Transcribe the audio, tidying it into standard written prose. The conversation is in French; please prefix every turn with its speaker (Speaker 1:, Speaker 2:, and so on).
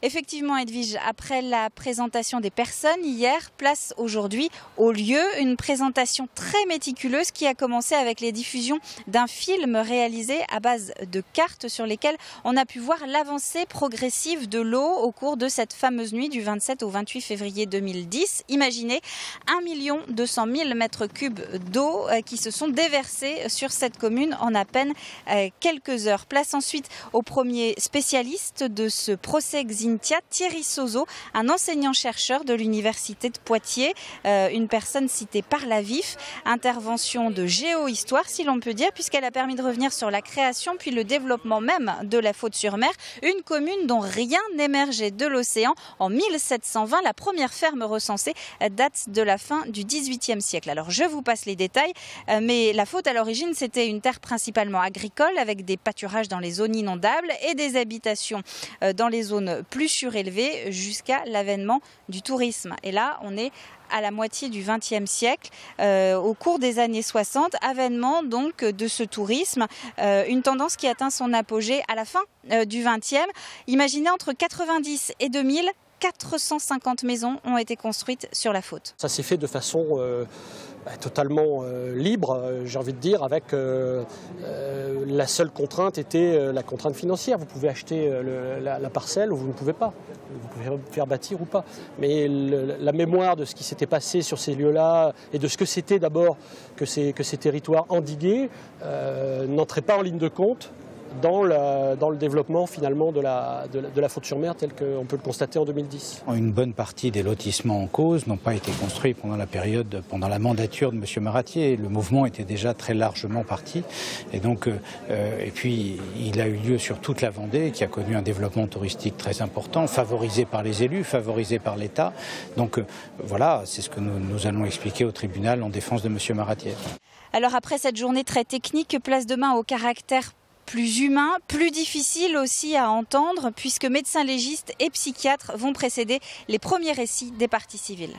Speaker 1: Effectivement, Edwige, après la présentation des personnes hier, place aujourd'hui au lieu. Une présentation très méticuleuse qui a commencé avec les diffusions d'un film réalisé à base de cartes sur lesquelles on a pu voir l'avancée progressive de l'eau au cours de cette fameuse nuit du 27 au 28 février 2010. Imaginez 1 200 000 mètres cubes d'eau qui se sont déversés sur cette commune en à peine quelques heures. Place ensuite au premier spécialiste de ce procès Xynthia, Thierry Sozo, un enseignant-chercheur de l'université de Poitiers, une personne citée par la VIF. Intervention de géohistoire, si l'on peut dire, puisqu'elle a permis de revenir sur la création puis le développement même de la Faute-sur-Mer, une commune dont rien n'émergeait de l'océan. En 1720, la première ferme recensée date de la fin du XVIIIe siècle. Alors je vous passe les détails, mais la Faute à l'origine c'était une terre principalement agricole avec des pâturages dans les zones inondables et des habitations dans les zones plus surélevées jusqu'à l'avènement du tourisme. Et là on est à la moitié du XXe siècle, au cours des années 60, avènement donc de ce tourisme, une tendance qui atteint son apogée à la fin du XXe. Imaginez entre 90 et 2000, 450 maisons ont été construites sur la Faute.
Speaker 2: Ça s'est fait de façon totalement libre, j'ai envie de dire, avec la seule contrainte était la contrainte financière. Vous pouvez acheter la parcelle ou vous ne pouvez pas. Vous pouvez faire bâtir ou pas. Mais la mémoire de ce qui s'était passé sur ces lieux-là et de ce que c'était d'abord que ces territoires endigués n'entrait pas en ligne de compte dans le développement finalement de la Faute-sur-Mer tel qu'on peut le constater en 2010.
Speaker 3: Une bonne partie des lotissements en cause n'ont pas été construits pendant la mandature de M. Maratier. Le mouvement était déjà très largement parti. Et donc, et puis, il a eu lieu sur toute la Vendée, qui a connu un développement touristique très important, favorisé par les élus, favorisé par l'État. Donc voilà, c'est ce que nous allons expliquer au tribunal en défense de M. Maratier.
Speaker 1: Alors après cette journée très technique, place demain au caractère plus humain, plus difficile aussi à entendre, puisque médecins légistes et psychiatres vont précéder les premiers récits des parties civiles.